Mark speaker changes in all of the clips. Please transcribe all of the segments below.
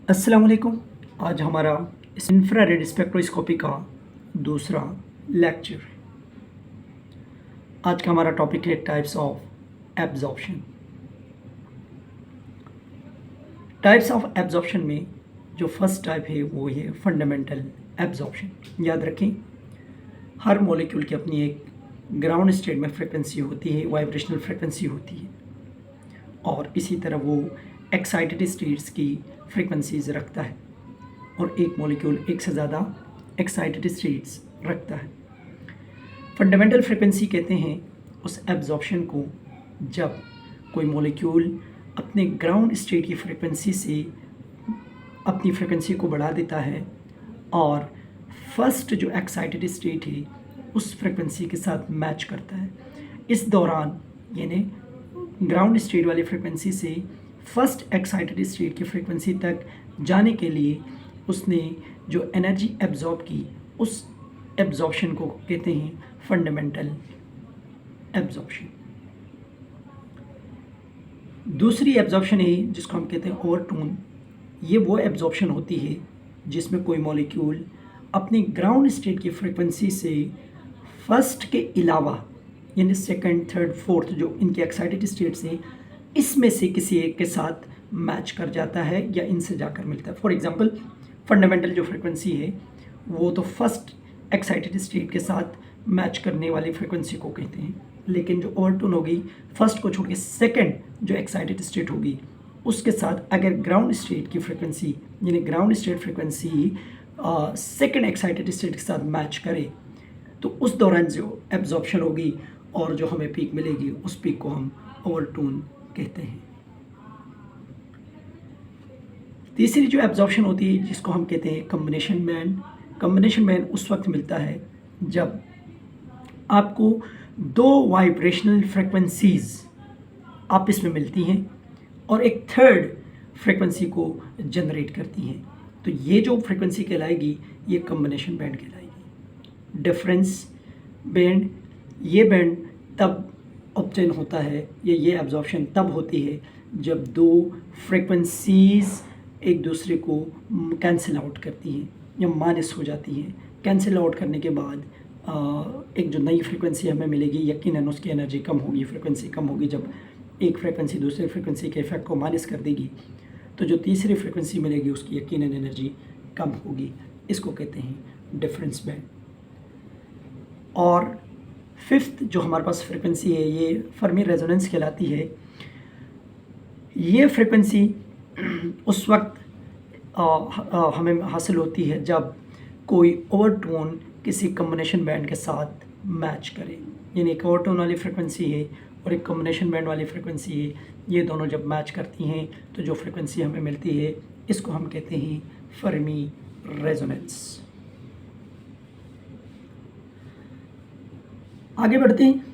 Speaker 1: अस्सलाम वालेकुम। आज हमारा इंफ्रारेड स्पेक्ट्रोस्कोपी का दूसरा लेक्चर है। आज का हमारा टॉपिक है types of absorption. Types of absorption में जो फर्स्ट टाइप है वो है फंडामेंटल एब्जॉर्प्शन। याद रखें, हर मॉलिक्यूल की अपनी एक ग्राउंड स्टेट में फ्रिक्वेंसी होती है, वाइब्रेशनल फ्रिक्वेंसी होती है, और इसी तरह वो एक्साइटेड स्टेट्स की फ्रिक्वेंसीज रखता है, और एक मॉलिक्यूल एक से ज़्यादा एक्साइटेड स्टेट्स रखता है। फंडामेंटल फ्रिक्वेंसी कहते हैं उस एब्जॉर्प्शन को जब कोई मॉलिक्यूल अपने ग्राउंड स्टेट की फ्रिक्वेंसी से अपनी फ्रिक्वेंसी को बढ़ा देता है और फर्स्ट जो एक्साइटेड स्टेट है उस फ्रिक्वेंसी के साथ मैच करता है। इस दौरान यानी ग्राउंड स्टेट वाली फ्रिक्वेंसी से फर्स्ट एक्साइटेड स्टेट की फ्रिक्वेंसी तक जाने के लिए उसने जो एनर्जी एब्जॉर्ब की उस एब्जॉर्प्शन को कहते हैं फंडामेंटल एब्जॉर्प्शन। दूसरी एब्जॉर्प्शन है जिसको हम कहते हैं ओवरटोन। ये वो एब्जॉर्प्शन होती है जिसमें कोई मॉलिक्यूल अपनी ग्राउंड स्टेट की फ्रिक्वेंसी से फर्स्ट के अलावा यानी सेकंड, थर्ड, फोर्थ जो इनके एक्साइटेड स्टेट्स हैं इसमें से किसी एक के साथ मैच कर जाता है या इनसे जाकर मिलता है। फॉर एग्जांपल, फंडामेंटल जो फ्रिक्वेंसी है वो तो फर्स्ट एक्साइटेड स्टेट के साथ मैच करने वाली फ्रिक्वेंसी को कहते हैं, लेकिन जो ओवरटोन होगी फर्स्ट को छोड़ के सेकेंड जो एक्साइटेड स्टेट होगी उसके साथ अगर ग्राउंड स्टेट की फ्रिक्वेंसी यानी ground state frequency second excited state के साथ मैच करे तो उस दौरान जो एब्जॉर्प्शन होगी और जो हमें पीक मिलेगी उस पीक को हम ओवरटोन कहते हैं। तीसरी जो एब्जॉर्प्शन होती है जिसको हम कहते हैं कॉम्बिनेशन बैंड। कॉम्बिनेशन बैंड उस वक्त मिलता है जब आपको दो वाइब्रेशनल फ्रिक्वेंसीज आपस में मिलती हैं और एक थर्ड फ्रिक्वेंसी को जनरेट करती हैं, तो ये जो फ्रिक्वेंसी कहलाएगी ये कॉम्बिनेशन बैंड कहलाएगी। डिफरेंस बैंड, ये बैंड तब ऑब्टेन होता है या ये एब्जॉर्प्शन तब होती है जब दो फ्रिक्वेंसीज एक दूसरे को कैंसिल आउट करती हैं या माइनस हो जाती हैं। कैंसिल आउट करने के बाद एक जो नई फ्रिक्वेंसी हमें मिलेगी, यकीनन उसकी एनर्जी कम होगी, फ्रिक्वेंसी कम होगी। जब एक फ्रिक्वेंसी दूसरे फ्रिक्वेंसी के इफेक्ट को माइनस कर देगी तो जो तीसरी फ्रिक्वेंसी मिलेगी उसकी यकीनन एनर्जी कम होगी। इसको कहते हैं डिफरेंस बैंड। और फिफ्थ जो हमारे पास फ्रिक्वेंसी है ये फर्मी रेजोनेंस कहलाती है। ये फ्रिक्वेंसी उस वक्त हमें हासिल होती है जब कोई ओवरटोन किसी कॉम्बिनेशन बैंड के साथ मैच करे, यानी एक ओवरटोन वाली फ्रिक्वेंसी है और एक कॉम्बिनेशन बैंड वाली फ्रिक्वेंसी है, ये दोनों जब मैच करती हैं तो जो फ्रिक्वेंसी हमें मिलती है इसको हम कहते हैं फर्मी रेजोनेंस। आगे बढ़ते हैं।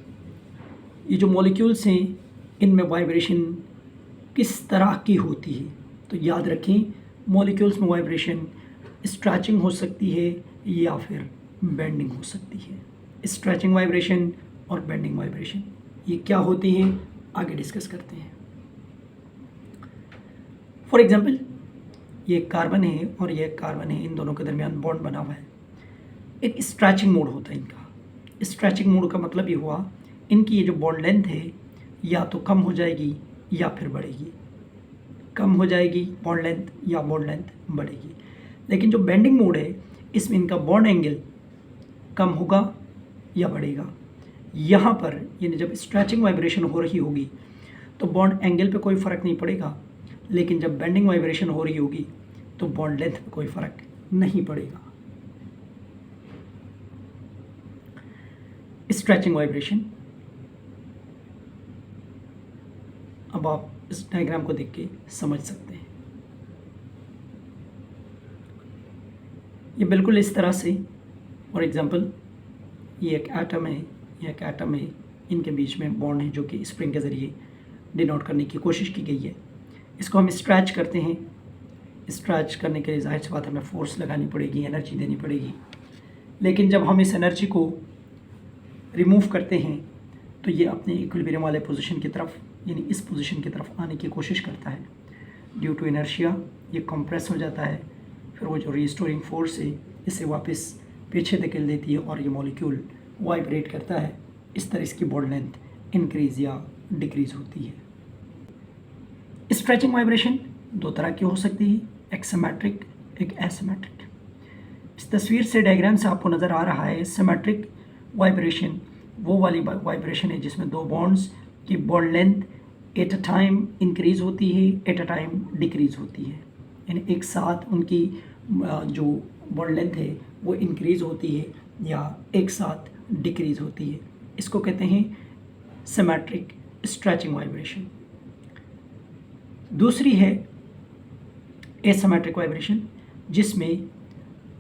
Speaker 1: ये जो मॉलिक्यूल्स हैं इनमें वाइब्रेशन किस तरह की होती है, तो याद रखें मॉलिक्यूल्स में वाइब्रेशन स्ट्रेचिंग हो सकती है या फिर बेंडिंग हो सकती है। स्ट्रेचिंग वाइब्रेशन और बेंडिंग वाइब्रेशन ये क्या होती हैं आगे डिस्कस करते हैं। फॉर एग्जांपल, ये कार्बन है और ये कार्बन है, इन दोनों के दरमियान बॉन्ड बना हुआ है। एक स्ट्रेचिंग मोड होता है इनका। स्ट्रेचिंग मोड का मतलब ये हुआ इनकी ये जो बॉन्ड लेंथ है या तो कम हो जाएगी या फिर बढ़ेगी, कम हो जाएगी बॉन्ड लेंथ या बॉन्ड लेंथ बढ़ेगी। लेकिन जो बेंडिंग मोड है इसमें इनका बॉन्ड एंगल कम होगा या बढ़ेगा। यहाँ पर यानी जब स्ट्रेचिंग वाइब्रेशन हो रही होगी तो बॉन्ड एंगल पे कोई फ़र्क नहीं पड़ेगा, लेकिन जब बेंडिंग वाइब्रेशन हो रही होगी तो बॉन्ड लेंथ पे कोई फ़र्क नहीं पड़ेगा। स्ट्रेचिंग वाइब्रेशन, अब आप इस डायग्राम को देख के समझ सकते हैं। ये बिल्कुल इस तरह से, फॉर एग्जांपल ये एक एटम है, ये एक एटम है, इनके बीच में बॉन्ड है जो कि स्प्रिंग के ज़रिए डिनोट करने की कोशिश की गई है। इसको हम स्ट्रेच करते हैं। स्ट्रेच करने के लिए जाहिर सी बात हमें फोर्स लगानी पड़ेगी, एनर्जी देनी पड़ेगी। लेकिन जब हम इस एनर्जी को रिमूव करते हैं तो ये अपने इक्विलिब्रियम वाले पोजीशन की तरफ यानी इस पोजीशन की तरफ आने की कोशिश करता है। ड्यू टू इनर्शिया ये कंप्रेस हो जाता है, फिर वो जो रीस्टोरिंग फोर्स है इसे वापस पीछे धकेल देती है और ये मॉलिक्यूल वाइब्रेट करता है। इस तरह इसकी बॉन्ड लेंथ इंक्रीज या डिक्रीज होती है। स्ट्रेचिंग वाइब्रेशन दो तरह की हो सकती है, एक सिमेट्रिक, एक एसिमेट्रिक। इस तस्वीर से, डायग्राम से आपको नज़र आ रहा है सिमेट्रिक वाइब्रेशन वो वाली वाइब्रेशन है जिसमें दो बॉन्ड्स की bond length at a time increase होती है, एट अ टाइम डिक्रीज होती है, यानी एक साथ उनकी जो बॉन्ड लेंथ है वो इंक्रीज होती है या एक साथ डिक्रीज होती है। इसको कहते हैं सिमेट्रिक स्ट्रेचिंग वाइब्रेशन। दूसरी है एसिमेट्रिक वाइब्रेशन, जिसमें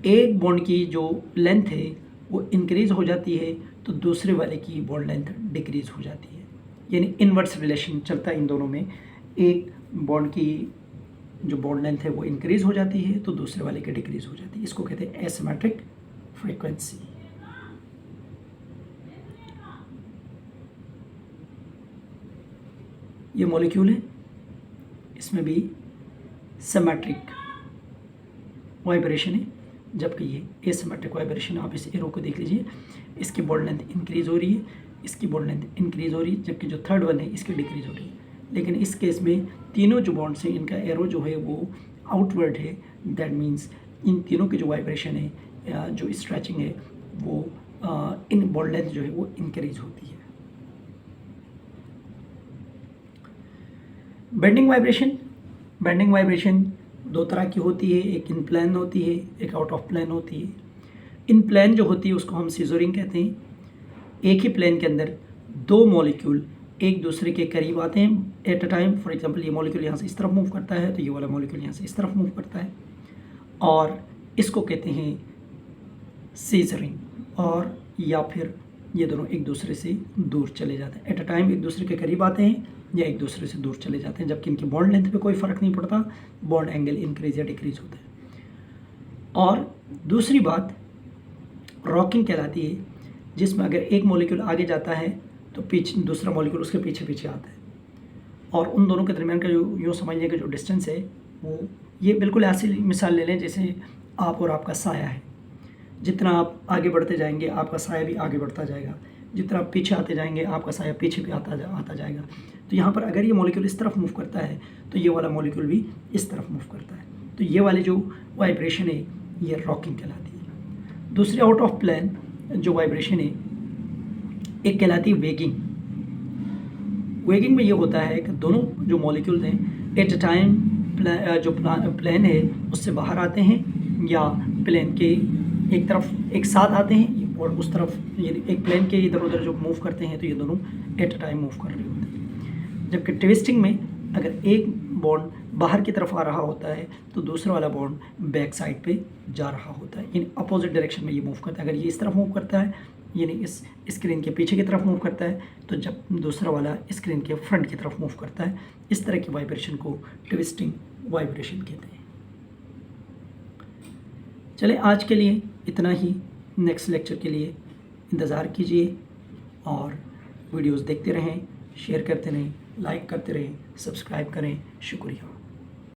Speaker 1: एक बॉन्ड की जो लेंथ है वो इंक्रीज हो जाती है तो दूसरे वाले की बॉन्ड लेंथ डिक्रीज हो जाती है, यानी इनवर्स रिलेशन चलता है इन दोनों में। एक बॉन्ड की जो बॉन्ड लेंथ है वो इंक्रीज हो जाती है तो दूसरे वाले की डिक्रीज हो जाती है। इसको कहते हैं एसिमेट्रिक फ्रीक्वेंसी। ये मॉलिक्यूल है, इसमें भी सिमेट्रिक वाइब्रेशन है, जबकि ये एसिमेट्रिक वाइब्रेशन। आप इस एरो को देख लीजिए, इसकी बॉन्ड लेंथ इंक्रीज हो रही है, इसकी बॉन्ड लेंथ इंक्रीज हो रही है, जबकि जो थर्ड वन है इसकी डिक्रीज हो रही है। लेकिन इस केस में तीनों जो बॉन्ड्स हैं इनका एरो जो है वो आउटवर्ड है। दैट मीन्स इन तीनों की जो वाइब्रेशन है, जो स्ट्रेचिंग है, वो इन बॉन्ड लेंथ जो है वो इंक्रीज होती है। बेंडिंग वाइब्रेशन, बेंडिंग वाइब्रेशन दो तरह की होती है, एक इन प्लेन होती है, एक आउट ऑफ प्लेन होती है। इन प्लेन जो होती है उसको हम सीजरिंग कहते हैं। एक ही प्लेन के अंदर दो मॉलिक्यूल एक दूसरे के करीब आते हैं at a time. For example ये मॉलिक्यूल यहाँ से इस तरफ मूव करता है तो ये वाला मॉलिक्यूल यहाँ से इस तरफ मूव करता है, और इसको कहते हैं सीजरिंग। और या फिर ये दोनों एक दूसरे से दूर चले जाते हैं, एट अ टाइम एक दूसरे के करीब आते हैं या एक दूसरे से दूर चले जाते हैं, जबकि इनकी बॉन्ड लेंथ पे कोई फ़र्क नहीं पड़ता, बॉन्ड एंगल इंक्रीज या डिक्रीज होता है। और दूसरी बात रॉकिंग कहलाती है, जिसमें अगर एक मॉलिक्यूल आगे जाता है तो पीछे दूसरा मॉलिक्यूल उसके पीछे पीछे आता है, और उन दोनों के दरमियान का जो यूँ समझिए कि जो डिस्टेंस है वो, ये बिल्कुल ऐसी मिसाल ले लें जैसे आप और आपका साया है। जितना आप आगे बढ़ते जाएंगे आपका साया भी आगे बढ़ता जाएगा, जितना आप पीछे आते जाएंगे आपका साया पीछे भी आता जाएगा। तो यहाँ पर अगर ये मॉलिक्यूल इस तरफ मूव करता है तो ये वाला मॉलिक्यूल भी इस तरफ मूव करता है, तो ये वाली जो वाइब्रेशन है ये रॉकिंग कहलाती है। दूसरी आउट ऑफ प्लेन जो वाइब्रेशन है एक कहलाती है वेगिंग। वेगिंग में ये होता है कि दोनों जो मॉलिक्यूल्स हैं एट अ टाइम जो प्लेन है उससे बाहर आते हैं, या प्लेन के एक तरफ एक साथ आते हैं और उस तरफ, यानी एक प्लेन के इधर उधर जो मूव करते हैं तो ये दोनों एट अ टाइम मूव कर रहे होते हैं। जबकि ट्विस्टिंग में अगर एक बॉन्ड बाहर की तरफ आ रहा होता है तो दूसरा वाला बॉन्ड बैक साइड पे जा रहा होता है, यानी अपोजिट डायरेक्शन में ये मूव करता है। अगर ये इस तरफ मूव करता है यानी इस स्क्रीन के पीछे की तरफ मूव करता है, तो जब दूसरा वाला स्क्रीन के फ्रंट की तरफ मूव करता है, इस तरह की वाइब्रेशन को ट्विस्टिंग वाइब्रेशन कहते हैं। चले आज के लिए इतना ही, नेक्स्ट लेक्चर के लिए इंतज़ार कीजिए और वीडियोस देखते रहें, शेयर करते रहें, लाइक करते रहें, सब्सक्राइब करें। शुक्रिया।